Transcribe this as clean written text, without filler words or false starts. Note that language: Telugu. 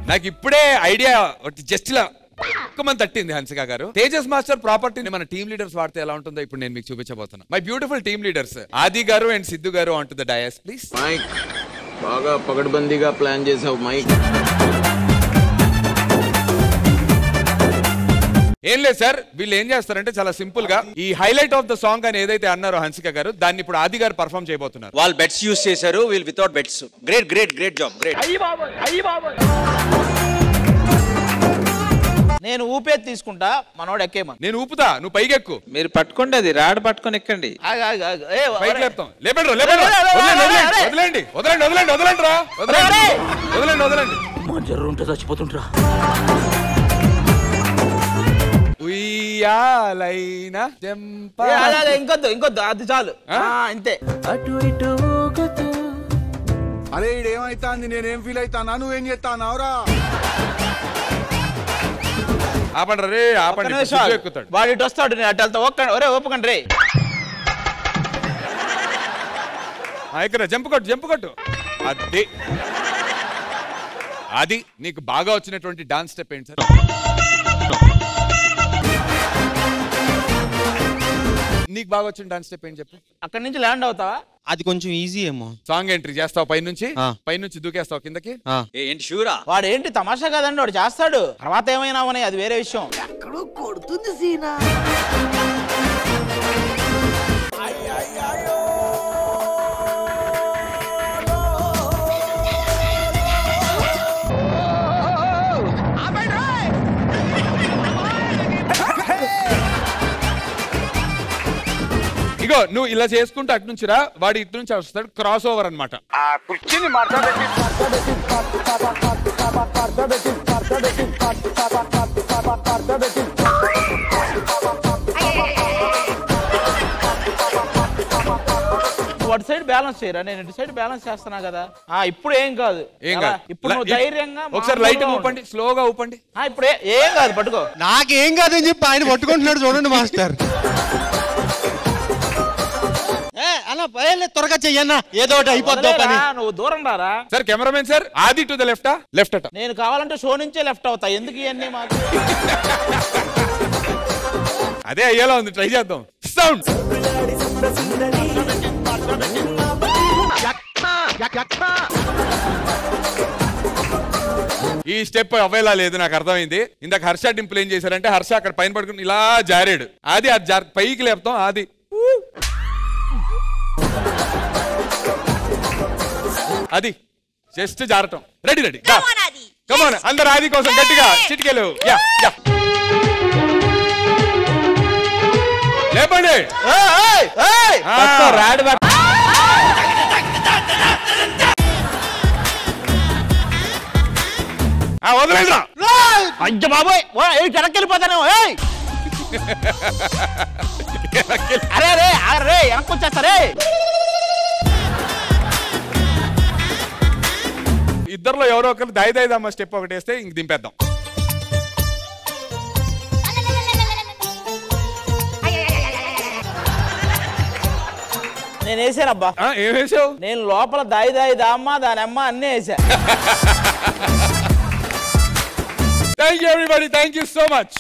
నాకు ఇప్పుడే ఐడియా జస్ట్ ఇలా మంది తట్టింది హన్సిక గారు. తేజస్ మాస్టర్ ప్రాపర్టీని మన టీమ్ లీడర్స్ వాడితే ఎలా ఉంటుందో ఇప్పుడు నేను మీకు చూపించబోతున్నా. My beautiful team leaders Adi గారు అండ్ సిద్ధు గారు on to the dais please. Mic బాగా పకడ్బందీగా ప్లాన్ చేసావు మైక్. ఏం లేదు సార్, వీళ్ళు ఏం చేస్తారంటే చాలా సింపుల్ గా ఈ హైలైట్ ఆఫ్ ద సాంగ్ అని ఏదైతే అన్నారో హన్సిక గారు, దాన్ని ఇప్పుడు ఆది గారు పర్ఫామ్ చేయబోతున్నారు. వాళ్ళు బెట్స్ యూస్ చేశారు, వీళ్ళు without bets. Great great great job, great. నేను ఊపేది తీసుకుంటా, మనోడు ఎక్కేమని. నేను ఊపుతా, నువ్వు పైకి ఎక్కు. మీరు పట్టుకోండి, అది రాడ్ పట్టుకొని ఎక్కండి. పైకి లేపుతాం. లేపండి వదలండి వదలండి వదలండి వదలండి రా వదలండి వదలండి వదలండి. జర్రుంటే చచ్చిపోతుంటరా. ఉయ్యాలైనా ఇంకొద్దు అది చాలు అంతే. అటు ఇటు అరే ఇడేమైతాంది, నేనేం ఫీల్ అవుతానా, నువ్వేం చేస్తానావురా? ఆపండి రే ఆపండి. వాడు ఇటు వస్తాడు, నేను అటు వెళ్తా. ఒరే ఓపకండి రే. ఇక్కడ జంప్ కొట్టు. అదే అది నీకు బాగా వచ్చినటువంటి డాన్స్ స్టెప్ ఏంటి సార్? నీకు బాగా వచ్చిన డాన్స్ స్టెప్ ఏంటి చెప్పు. అక్కడి నుంచి ల్యాండ్ అవుతావా? అది కొంచెం ఈజీ ఏమో. సాంగ్ ఎంట్రీ చేస్తావు, పైనుంచి దూకేస్తావు కిందకి. ఏంటి షూరా? వాడు ఏంటి తమాషా కదండి, వాడు చేస్తాడు. తర్వాత ఏమైనా ఉన్నాయి, అది వేరే విషయం. ఎక్కడో కొడుతుంది సీనా. ఇగో నువ్వు ఇలా చేసుకుంటూ అటు నుంచి రా, వాడు ఇటు నుంచి వస్తాడు. క్రాస్ ఓవర్ అనమాట. వాటి సైడ్ బ్యాలెన్స్ చేయరా, నేను ఇటు సైడ్ బ్యాలెన్స్ చేస్తున్నా కదా. ఇప్పుడు ఏం కాదు. ఇప్పుడు నువ్వు ధైర్యంగా ఒకసారి లైట్ ఊపండి, స్లోగా ఊపండి. ఇప్పుడు ఏం కాదు, పట్టుకో. నాకేం కాదని చెప్పి ఆయన పట్టుకుంటున్నాడు చూడండి మాస్టర్. అలా త్వరగా చెయ్యన్నా, ఏదో ఒకటి అయిపోద్దా పని. నువ్వు దూరం రారా సార్. కెమెరామెన్ సార్, ఆది టు ద లెఫ్ట్ అట. నేను కావాలంటే షో నుంచే లెఫ్ట్ అవుతా. ఎందుకు ఇవన్నీ మాకు? అదే అయ్యేలా ఉంది, ట్రై చేద్దాం. సౌండ్. ఈ స్టెప్ అవ్వేలా లేదు, నాకు అర్థమైంది. ఇందాక హర్ష డింపుల్ ఏం చేశారంటే, హర్ష అక్కడ పైన పడుకుని ఇలా జారాడు. అది పైకి లేపుతాం. అది అది జస్ట్ జారటం. రెడీ కమాన్ అందరు ఆది కోసం గట్టిగా చిటికెలు. లేపండి. వదలేదురా. అయ్య బాబోయ్, వెనక్కెళ్ళిపోతాను. అరే రే అరే వెనక్కొచ్చేస్తారే. ఇద్దరులో ఎవరో ఒకరు దాయిదాయిదమ్మ స్టెప్ ఒకటి వేస్తే ఇంక దింపేద్దాం. నేను వేసానబ్బా. ఏం వేసావు? నేను లోపల దాయి దామ్మ దాని అమ్మ అన్నీ వేసా. Thank you everybody, thank you so much.